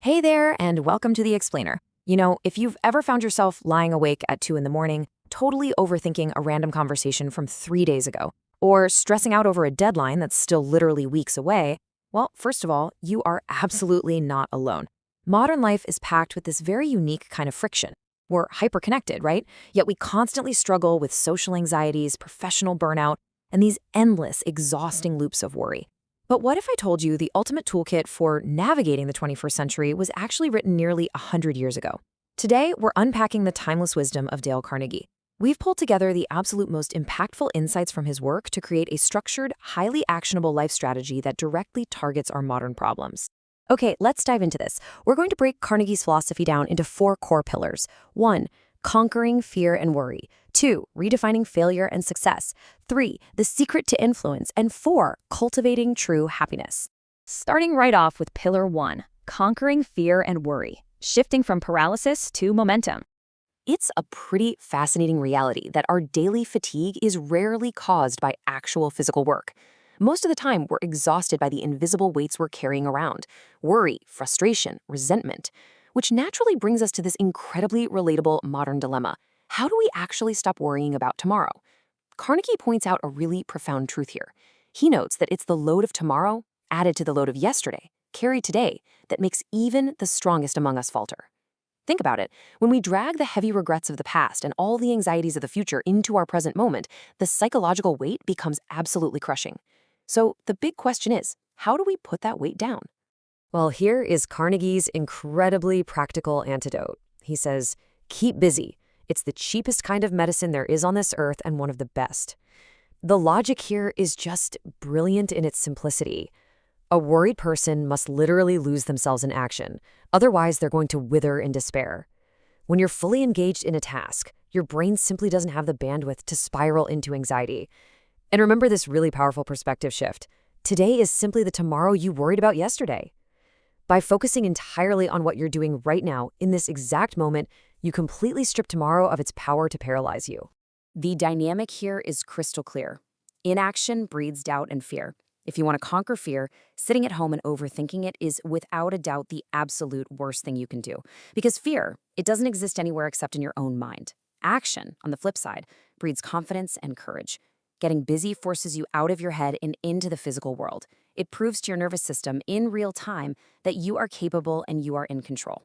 Hey there, and welcome to The Explainer. If you've ever found yourself lying awake at 2 in the morning, totally overthinking a random conversation from 3 days ago, or stressing out over a deadline that's still literally weeks away, well, first of all, you are absolutely not alone. Modern life is packed with this very unique kind of friction. We're hyperconnected, right? Yet we constantly struggle with social anxieties, professional burnout, and these endless, exhausting loops of worry. But what if I told you the ultimate toolkit for navigating the 21st century was actually written nearly 100 years ago? Today, we're unpacking the timeless wisdom of Dale Carnegie. We've pulled together the absolute most impactful insights from his work to create a structured, highly actionable life strategy that directly targets our modern problems. Okay, let's dive into this. We're going to break Carnegie's philosophy down into 4 core pillars. 1. Conquering fear and worry. 2. Redefining failure and success. 3. The secret to influence. And 4. Cultivating true happiness. Starting right off with Pillar 1, conquering fear and worry, shifting from paralysis to momentum. It's a pretty fascinating reality that our daily fatigue is rarely caused by actual physical work. Most of the time, we're exhausted by the invisible weights we're carrying around: worry, frustration, resentment, which naturally brings us to this incredibly relatable modern dilemma. How do we actually stop worrying about tomorrow? Carnegie points out a really profound truth here. He notes that it's the load of tomorrow, added to the load of yesterday, carried today, that makes even the strongest among us falter. Think about it. When we drag the heavy regrets of the past and all the anxieties of the future into our present moment, the psychological weight becomes absolutely crushing. So the big question is, how do we put that weight down? Well, here is Carnegie's incredibly practical antidote. He says, keep busy. It's the cheapest kind of medicine there is on this earth and one of the best. The logic here is just brilliant in its simplicity. A worried person must literally lose themselves in action. Otherwise, they're going to wither in despair. When you're fully engaged in a task, your brain simply doesn't have the bandwidth to spiral into anxiety. And remember this really powerful perspective shift. Today is simply the tomorrow you worried about yesterday. By focusing entirely on what you're doing right now, in this exact moment, you completely strip tomorrow of its power to paralyze you. The dynamic here is crystal clear. Inaction breeds doubt and fear. If you want to conquer fear, sitting at home and overthinking it is without a doubt the absolute worst thing you can do. Because fear, it doesn't exist anywhere except in your own mind. Action, on the flip side, breeds confidence and courage. Getting busy forces you out of your head and into the physical world. It proves to your nervous system in real time that you are capable and you are in control.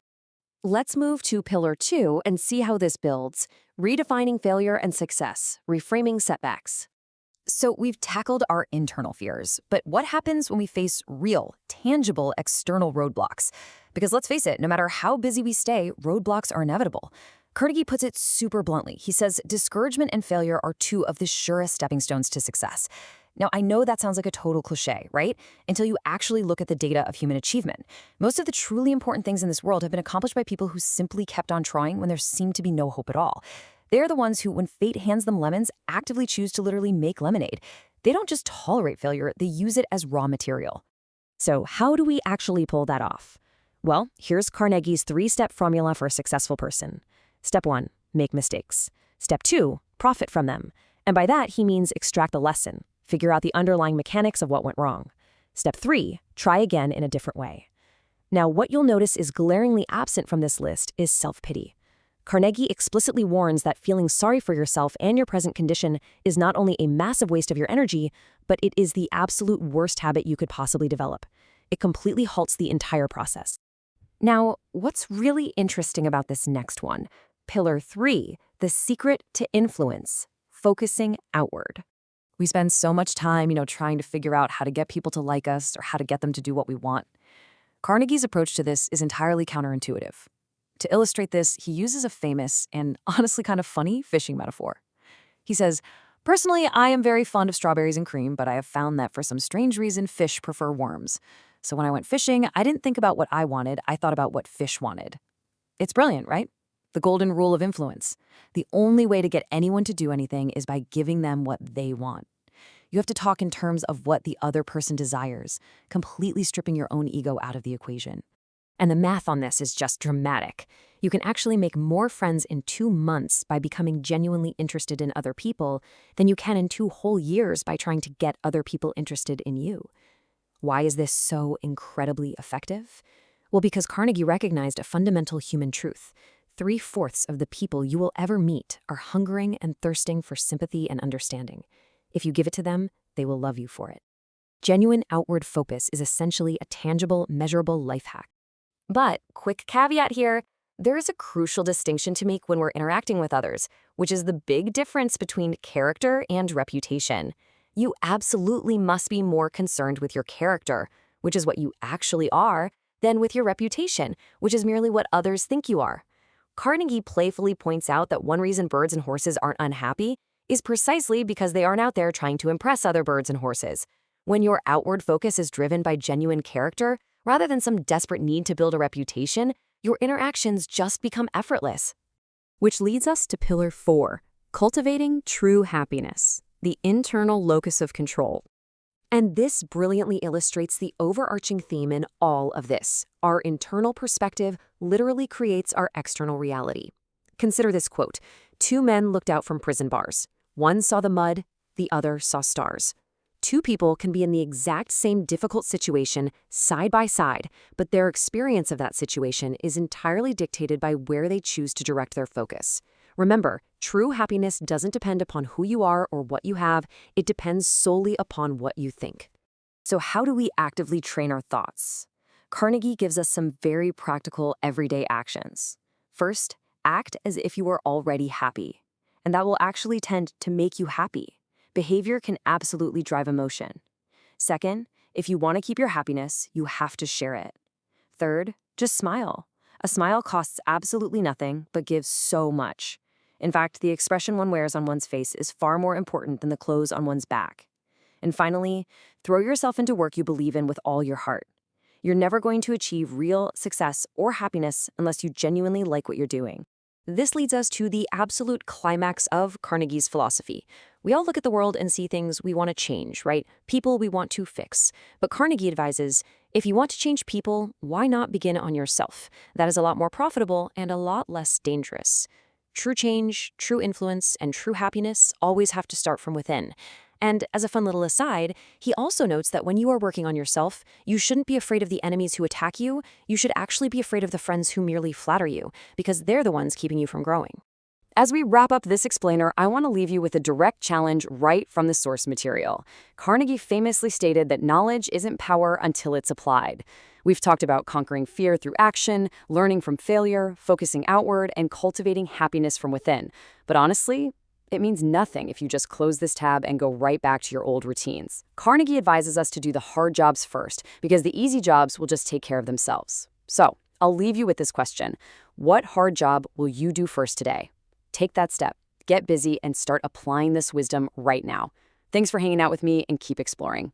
Let's move to Pillar 2 and see how this builds. Redefining failure and success, reframing setbacks. So we've tackled our internal fears, but what happens when we face real, tangible external roadblocks? Because let's face it, no matter how busy we stay, roadblocks are inevitable. Carnegie puts it super bluntly. He says discouragement and failure are 2 of the surest stepping stones to success. Now, I know that sounds like a total cliche, right? Until you actually look at the data of human achievement. Most of the truly important things in this world have been accomplished by people who simply kept on trying when there seemed to be no hope at all. They're the ones who, when fate hands them lemons, actively choose to literally make lemonade. They don't just tolerate failure, they use it as raw material. So how do we actually pull that off? Well, here's Carnegie's 3-step formula for a successful person. Step 1, make mistakes. Step 2, profit from them. And by that, he means extract the lesson, figure out the underlying mechanics of what went wrong. Step 3, try again in a different way. Now, what you'll notice is glaringly absent from this list is self-pity. Carnegie explicitly warns that feeling sorry for yourself and your present condition is not only a massive waste of your energy, but it is the absolute worst habit you could possibly develop. It completely halts the entire process. Now, what's really interesting about this next one? Pillar 3, the secret to influence, focusing outward. We spend so much time, trying to figure out how to get people to like us or how to get them to do what we want. Carnegie's approach to this is entirely counterintuitive. To illustrate this, he uses a famous and honestly kind of funny fishing metaphor. He says, personally, I am very fond of strawberries and cream, but I have found that for some strange reason, fish prefer worms. So when I went fishing, I didn't think about what I wanted, I thought about what fish wanted. It's brilliant, right? The golden rule of influence. The only way to get anyone to do anything is by giving them what they want. You have to talk in terms of what the other person desires, completely stripping your own ego out of the equation. And the math on this is just dramatic. You can actually make more friends in 2 months by becoming genuinely interested in other people than you can in 2 whole years by trying to get other people interested in you. Why is this so incredibly effective? Well, because Carnegie recognized a fundamental human truth. 3/4 of the people you will ever meet are hungering and thirsting for sympathy and understanding. If you give it to them, they will love you for it. Genuine outward focus is essentially a tangible, measurable life hack. But, quick caveat here, there is a crucial distinction to make when we're interacting with others, which is the big difference between character and reputation. You absolutely must be more concerned with your character, which is what you actually are, than with your reputation, which is merely what others think you are. Carnegie playfully points out that one reason birds and horses aren't unhappy is precisely because they aren't out there trying to impress other birds and horses. When your outward focus is driven by genuine character, rather than some desperate need to build a reputation, your interactions just become effortless. Which leads us to Pillar 4, cultivating true happiness, the internal locus of control. And this brilliantly illustrates the overarching theme in all of this. Our internal perspective literally creates our external reality. Consider this quote: "Two men looked out from prison bars. One saw the mud, the other saw stars." Two people can be in the exact same difficult situation side by side, but their experience of that situation is entirely dictated by where they choose to direct their focus. Remember, true happiness doesn't depend upon who you are or what you have, it depends solely upon what you think. So how do we actively train our thoughts? Carnegie gives us some very practical, everyday actions. First, act as if you are already happy, and that will actually tend to make you happy. Behavior can absolutely drive emotion. Second, if you want to keep your happiness, you have to share it. Third, just smile. A smile costs absolutely nothing, but gives so much. In fact, the expression one wears on one's face is far more important than the clothes on one's back. And finally, throw yourself into work you believe in with all your heart. You're never going to achieve real success or happiness unless you genuinely like what you're doing. This leads us to the absolute climax of Carnegie's philosophy. We all look at the world and see things we want to change, right? People we want to fix. But Carnegie advises, if you want to change people, why not begin on yourself? That is a lot more profitable and a lot less dangerous. True change, true influence, and true happiness always have to start from within. And as a fun little aside, he also notes that when you are working on yourself, you shouldn't be afraid of the enemies who attack you. You should actually be afraid of the friends who merely flatter you, because they're the ones keeping you from growing. As we wrap up this explainer, I want to leave you with a direct challenge right from the source material. Carnegie famously stated that knowledge isn't power until it's applied. We've talked about conquering fear through action, learning from failure, focusing outward, and cultivating happiness from within. But honestly, it means nothing if you just close this tab and go right back to your old routines. Carnegie advises us to do the hard jobs first, because the easy jobs will just take care of themselves. So, I'll leave you with this question. What hard job will you do first today? Take that step, get busy, and start applying this wisdom right now. Thanks for hanging out with me, and keep exploring.